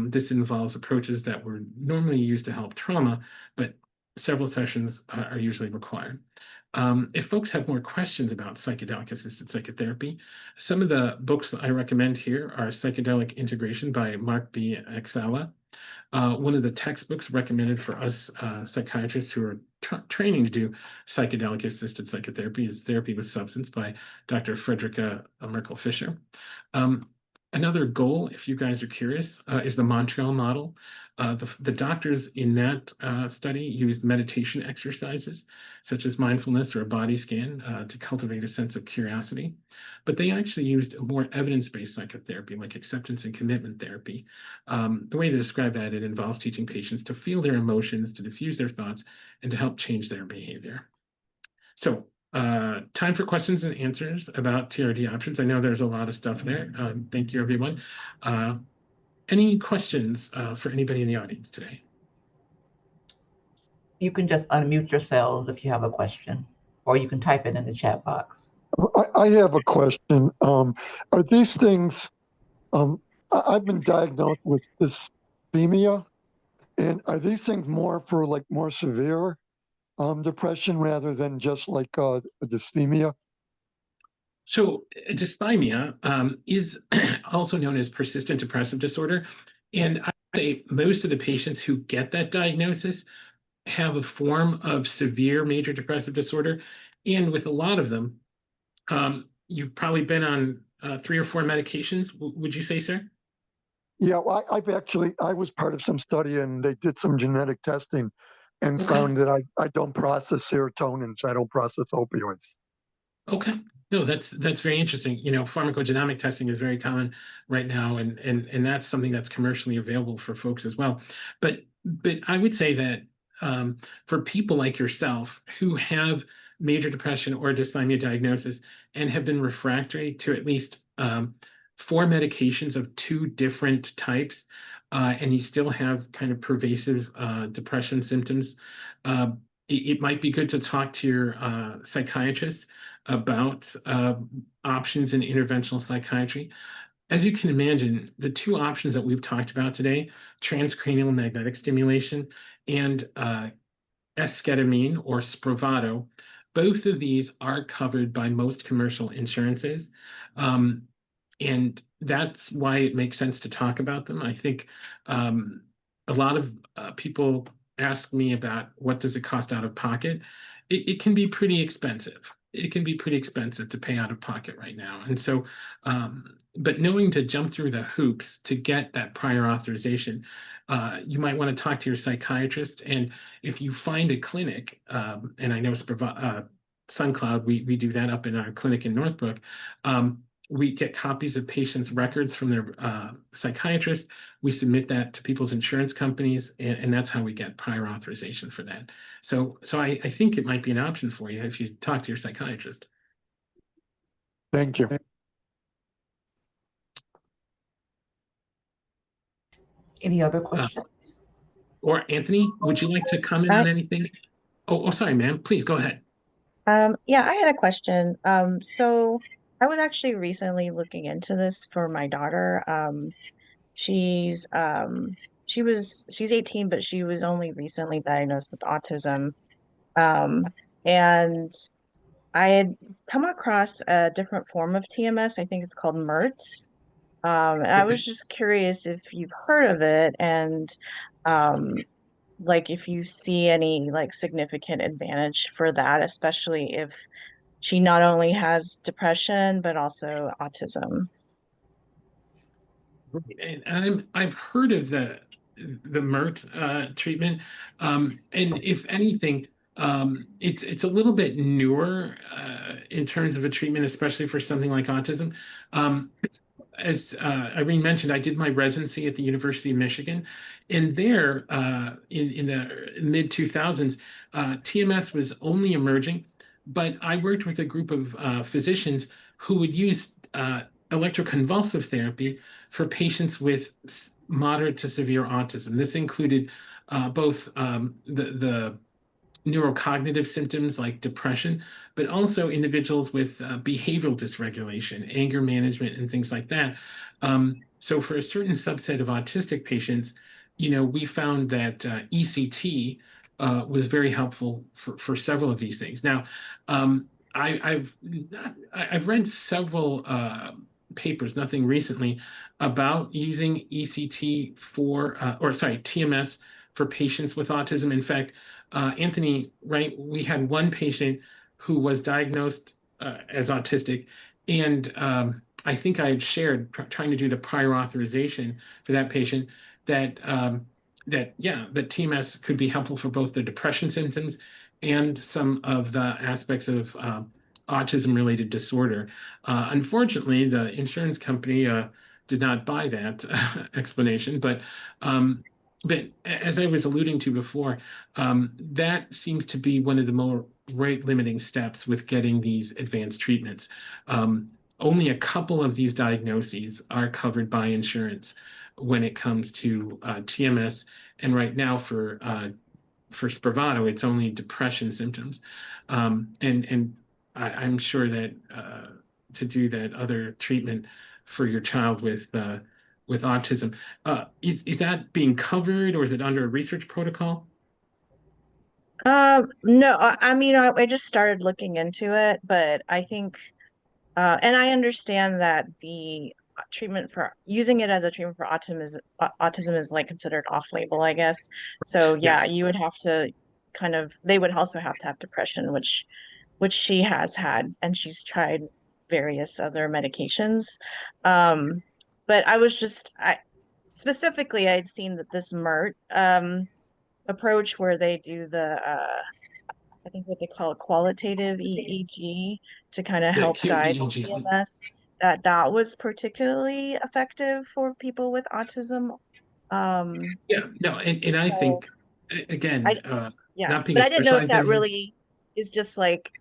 This involves approaches that were normally used to help trauma, but several sessions are usually required. If folks have more questions about psychedelic-assisted psychotherapy, some of the books I recommend here are Psychedelic Integration by Mark B. Exala. One of the textbooks recommended for us psychiatrists who are training to do psychedelic-assisted psychotherapy is Therapy with Substance by Dr. Frederica Merkel Fisher. Another goal, if you guys are curious, is the Montreal model. The doctors in that study used meditation exercises, such as mindfulness or a body scan, to cultivate a sense of curiosity. But they actually used a more evidence-based psychotherapy, like acceptance and commitment therapy. The way to describe that, it involves teaching patients to feel their emotions, to diffuse their thoughts, and to help change their behavior. So, time for questions and answers about TRD options. I know there's a lot of stuff there. Thank you, everyone. Any questions for anybody in the audience today? You can just unmute yourselves if you have a question, or you can type it in the chat box. I have a question. Are these things, I've been diagnosed with dysthymia, and are these things more for like more severe depression rather than just like a dysthymia? So dysthymia is also known as persistent depressive disorder. And I say most of the patients who get that diagnosis have a form of severe major depressive disorder. And with a lot of them, you've probably been on 3 or 4 medications, would you say, sir? Yeah, well, I was part of some study and they did some genetic testing and found that I don't process serotonin, so I don't process opioids. Okay. No, that's very interesting. You know, pharmacogenomic testing is very common right now, and that's something that's commercially available for folks as well. But I would say that for people like yourself who have major depression or dysthymia diagnosis and have been refractory to at least 4 medications of 2 different types, and you still have kind of pervasive depression symptoms, it might be good to talk to your psychiatrist about options in interventional psychiatry. As you can imagine, the 2 options that we've talked about today, transcranial magnetic stimulation and esketamine or Spravato, both of these are covered by most commercial insurances. And that's why it makes sense to talk about them. I think a lot of people ask me about what does it cost out of pocket. It can be pretty expensive. It can be pretty expensive to pay out of pocket right now. And so, but knowing to jump through the hoops to get that prior authorization, you might want to talk to your psychiatrist. And if you find a clinic, and I know SunCloud, we do that up in our clinic in Northbrook, we get copies of patients' records from their psychiatrist. We submit that to people's insurance companies, and that's how we get prior authorization for that. So I think it might be an option for you if you talk to your psychiatrist. Thank you. Any other questions? Or Anthony, would you like to comment on anything? Oh, sorry, ma'am. Please go ahead. Yeah, I had a question. So I was actually recently looking into this for my daughter. She's 18, but she was only recently diagnosed with autism. And I had come across a different form of TMS. I think it's called MERT. And I was just curious if you've heard of it and like if you see any like significant advantage for that, especially if she not only has depression but also autism. And I've heard of the MERT treatment, and if anything, it's a little bit newer in terms of a treatment, especially for something like autism. As Irene mentioned, I did my residency at the University of Michigan, and there in the mid-2000s, TMS was only emerging, but I worked with a group of physicians who would use electroconvulsive therapy for patients with moderate to severe autism. This included both the neurocognitive symptoms like depression, but also individuals with behavioral dysregulation, anger management, and things like that. So for a certain subset of autistic patients, you know, we found that ECT was very helpful for several of these things. Now, I've read several papers, nothing recently, about using ECT for, or sorry, TMS for patients with autism. In fact, Anthony, right, we had one patient who was diagnosed as autistic, and I think I had shared trying to do the prior authorization for that patient that that TMS could be helpful for both the depression symptoms and some of the aspects of autism-related disorder. Unfortunately, the insurance company did not buy that explanation, but as I was alluding to before, that seems to be one of the more rate-limiting steps with getting these advanced treatments. Only a couple of these diagnoses are covered by insurance when it comes to TMS, and right now for Spravato, it's only depression symptoms, and I'm sure that to do that other treatment for your child with autism, is that being covered, or is it under a research protocol? No, I mean, I just started looking into it, but I think, and I understand that the treatment for using it as a treatment for autism is like considered off-label, I guess. So yeah, Yes. you would have to kind of, they would also have to have depression, which she has had, and she's tried various other medications. But I specifically, I'd seen that this MERT approach where they do the I think what they call it qualitative EEG to kind of The help guide the QEEG. TMS, that was particularly effective for people with autism. Yeah, no, and I So think I again, yeah, not being but a I didn't know if specialized that in really is just like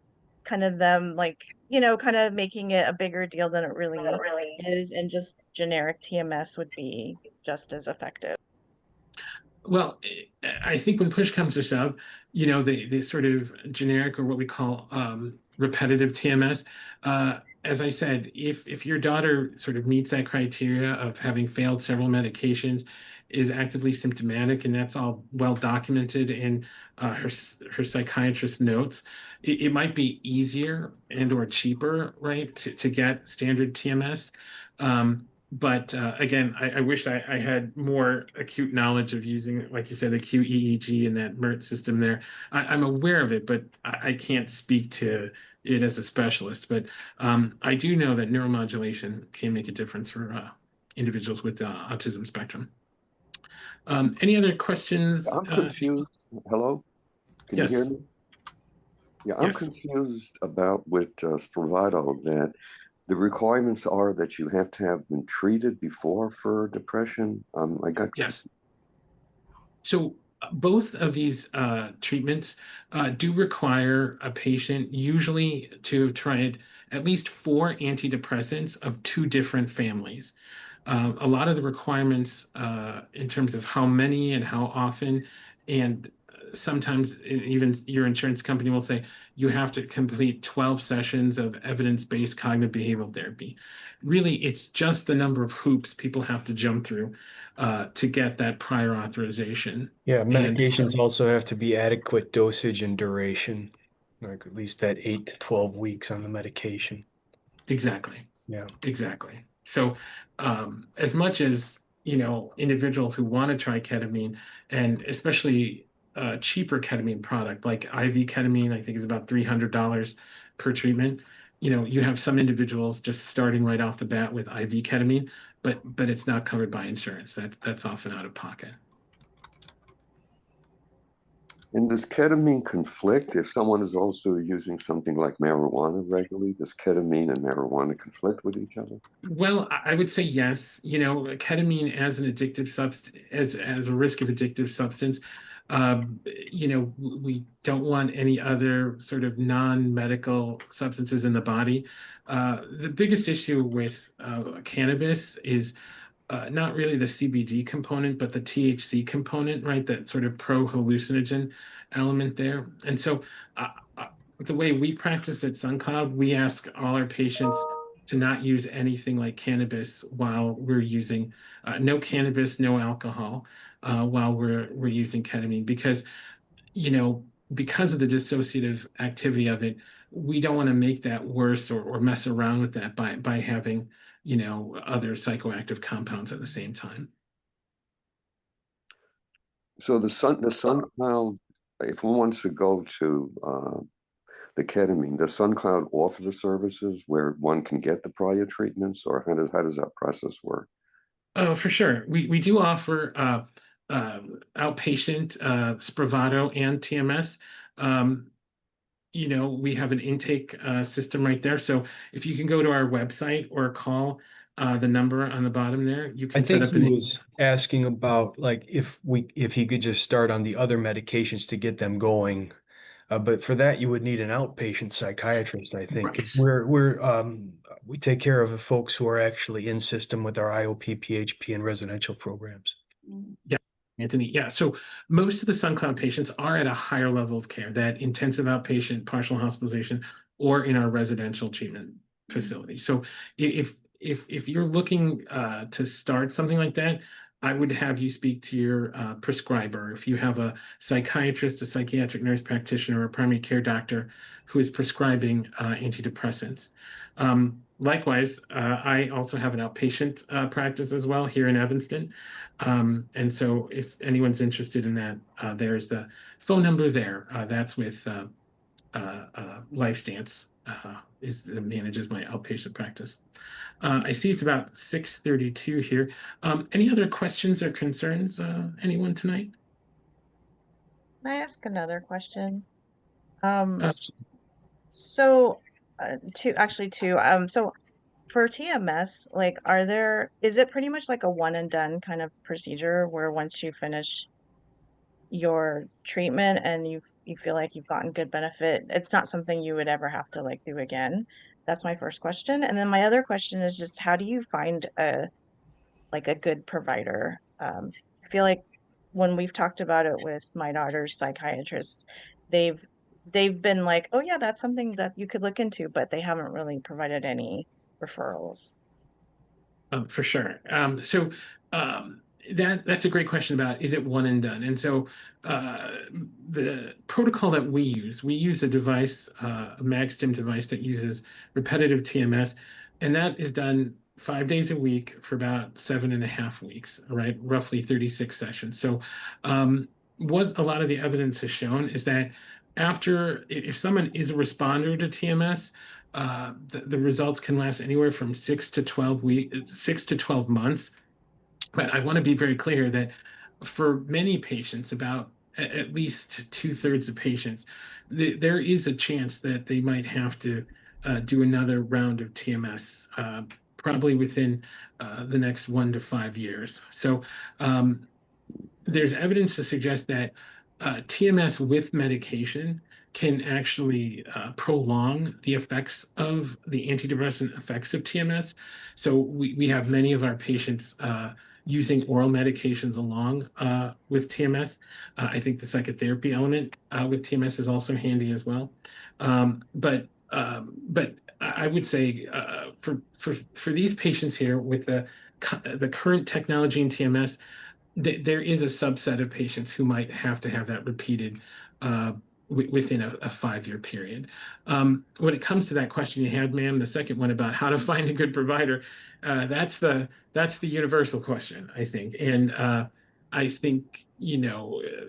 kind of them like, kind of making it a bigger deal than it really is, and just generic TMS would be just as effective. well, I think when push comes to shove, you know, the sort of generic or what we call repetitive TMS. As I said, if your daughter sort of meets that criteria of having failed several medications, is actively symptomatic, and that's all well documented in her psychiatrist notes, it might be easier and or cheaper, right, to get standard TMS. But again, I wish I had more acute knowledge of using, like you said, the QEEG and that MERT system there. I'm aware of it, but I can't speak to it as a specialist. But I do know that neuromodulation can make a difference for individuals with the autism spectrum. Any other questions? I'm confused. Hello? Can you hear Yes. me? Yeah, I'm Yes. confused about with Spravato that the requirements are that you have to have been treated before for depression. I got Yes. So both of these treatments do require a patient usually to have tried at least 4 antidepressants of 2 different families. A lot of the requirements in terms of how many and how often, and sometimes even your insurance company will say you have to complete 12 sessions of evidence-based cognitive behavioral therapy. Really, it's just the number of hoops people have to jump through to get that prior authorization. Yeah, And medications also have to be adequate dosage and duration, like at least that 8 to 12 weeks on the medication. exactly. Yeah. Exactly. So, as much as, you know, individuals who want to try ketamine, and especially a cheaper ketamine product like IV ketamine, I think is about $300 per treatment. You know, you have some individuals just starting right off the bat with IV ketamine, but it's not covered by insurance. That's often out of pocket. And does ketamine conflict if someone is also using something like marijuana regularly? Does ketamine and marijuana conflict with each other? Well, I would say yes. You know, ketamine as an addictive substance, as a risk of addictive substance, you know, we don't want any other sort of non-medical substances in the body. The biggest issue with cannabis is not really the CBD component, but the THC component, right? That sort of pro-hallucinogen element there. And so the way we practice at SunCloud, we ask all our patients to not use anything like cannabis while we're using no cannabis, no alcohol while we're using ketamine, because because of the dissociative activity of it, we don't want to make that worse or mess around with that by having other psychoactive compounds at the same time. So the SunCloud, if one wants to go to the ketamine, does SunCloud offer the services where one can get the prior treatments, or how does that process work? Oh, for sure. We do offer outpatient Spravato and TMS. We have an intake system right there. So if you can go to our website or call the number on the bottom there, you I can set think up he an. was asking about like if he could just start on the other medications to get them going. But for that, you would need an outpatient psychiatrist, I think. Right. We take care of the folks who are actually in system with our IOP, PHP, and residential programs. Yeah, Anthony. Yeah. So most of the SunCloud patients are at a higher level of care, that intensive outpatient, partial hospitalization, or in our residential treatment facility. So if you're looking to start something like that, I would have you speak to your prescriber. If you have a psychiatrist, a psychiatric nurse practitioner, or a primary care doctor who is prescribing antidepressants. Likewise, I also have an outpatient practice as well here in Evanston. And so if anyone's interested in that, there's the phone number there. That's with LifeStance, manages my outpatient practice. I see it's about 6:32 here. Any other questions or concerns, anyone tonight? Can I ask another question? Uh, So, two. So for TMS, like, is it pretty much like a one and done kind of procedure where once you finish your treatment and you feel like you've gotten good benefit, it's not something you would ever have to like do again? That's my first question. And then my other question is just how do you find a good provider? I feel like when we've talked about it with my daughter's psychiatrist, they've they've been like, "Oh yeah, that's something that you could look into," but they haven't really provided any referrals. For sure. That's a great question about, is it one and done? And so the protocol that we use a device, a MagStim device that uses repetitive TMS, and that is done 5 days a week for about 7.5 weeks, right? Roughly 36 sessions. So what a lot of the evidence has shown is that if someone is a responder to TMS, the results can last anywhere from 6 to 12 months. But I want to be very clear that for many patients, about at least 2/3 of patients, there is a chance that they might have to do another round of TMS, probably within the next 1 to 5 years. So there's evidence to suggest that TMS with medication can actually prolong the effects of the antidepressant effects of TMS. So we have many of our patients using oral medications along with TMS. I think the psychotherapy element with TMS is also handy as well. But I would say for these patients here with the current technology in TMS, there is a subset of patients who might have to have that repeated within a 5-year period. When it comes to that question you had, ma'am, the second one about how to find a good provider, that's the universal question, I think. And I think,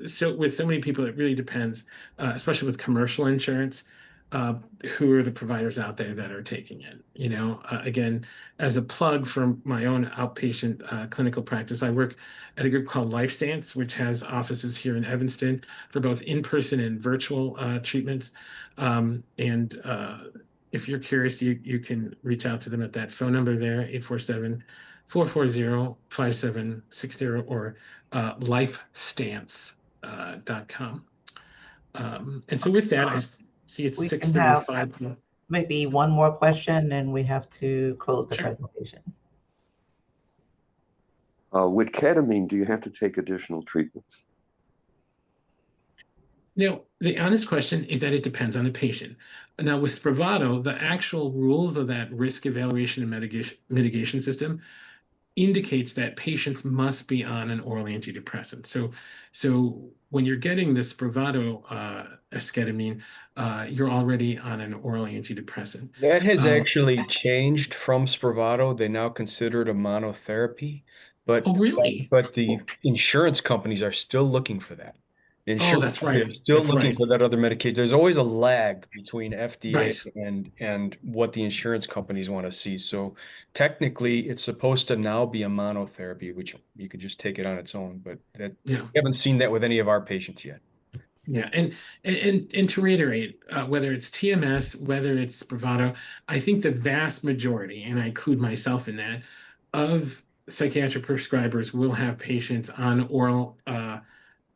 so with so many people, it really depends, especially with commercial insurance, who are the providers out there that are taking it. Again, as a plug for my own outpatient clinical practice, I work at a group called LifeStance, which has offices here in Evanston for both in-person and virtual treatments. If you're curious, you can reach out to them at that phone number there, 847-440-5760, or lifestance.com. And so with that, I see it's We can have 6:35. maybe one more question and we have to close the Sure. presentation. With ketamine, do you have to take additional treatments? The honest question is that it depends on the patient. Now with Spravato, the actual rules of that risk evaluation and mitigation system indicates that patients must be on an oral antidepressant. So when you're getting the Spravato esketamine, you're already on an oral antidepressant. That has actually changed from Spravato. They now consider it a monotherapy, but Oh, really? but the insurance companies are still looking for that. The Oh, insurance that's companies right. are still That's looking right. for that other medication. There's always a lag between FDA Right. and what the insurance companies want to see. So technically, it's supposed to now be a monotherapy, which you could just take it on its own, but that Yeah. we haven't seen that with any of our patients yet. Yeah, and to reiterate, whether it's TMS, whether it's Spravato, I think the vast majority, and I include myself in that, of psychiatric prescribers will have patients on oral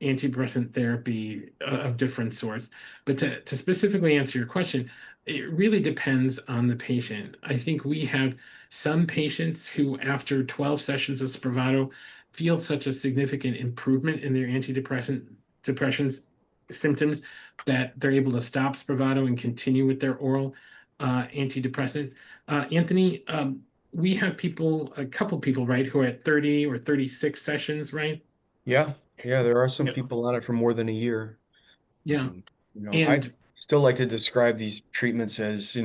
antidepressant therapy of different sorts. But to specifically answer your question, it really depends on the patient. I think we have some patients who, after 12 sessions of Spravato, feel such a significant improvement in their depressions symptoms that they're able to stop Spravato and continue with their oral antidepressant. Anthony, we have a couple people, right, who are at 30 or 36 sessions, right? Yeah, there are some Yeah. people on it for more than a year. Yeah. I And still like to describe these treatments as,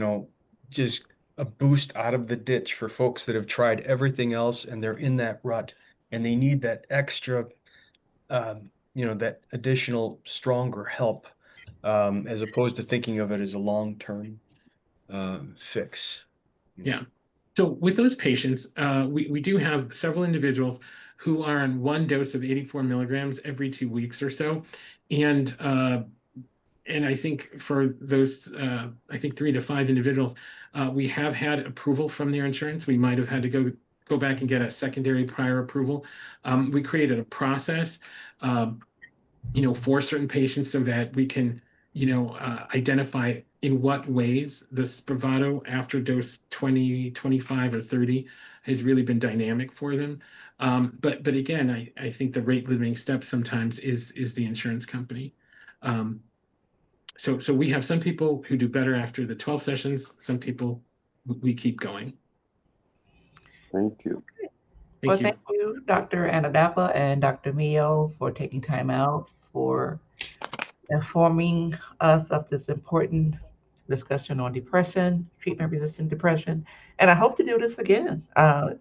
just a boost out of the ditch for folks that have tried everything else and they're in that rut and they need that extra, that additional stronger help, as opposed to thinking of it as a long-term fix. yeah. So with those patients, we do have several individuals who are on one dose of 84 milligrams every 2 weeks or so. And I think for those, I think 3 to 5 individuals, we have had approval from their insurance. We might have had to go back and get a secondary prior approval. We created a process, for certain patients so that we can, identify in what ways the Spravato after dose 20, 25, or 30 has really been dynamic for them. But again, I think the rate limiting step sometimes is the insurance company. So we have some people who do better after the 12 sessions. Some people we keep going. Thank you. Well, thank you, Dr. Anadapa and Dr. Mio, for taking time out for informing us of this important discussion on depression, treatment-resistant depression. And I hope to do this again. I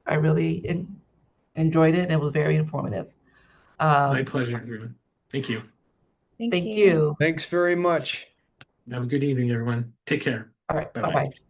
really enjoyed it and it was very informative. My pleasure, everyone. Thank you. Thank you. Thanks very much. Have a good evening, everyone. Take care. All right. Bye-bye. Bye-bye.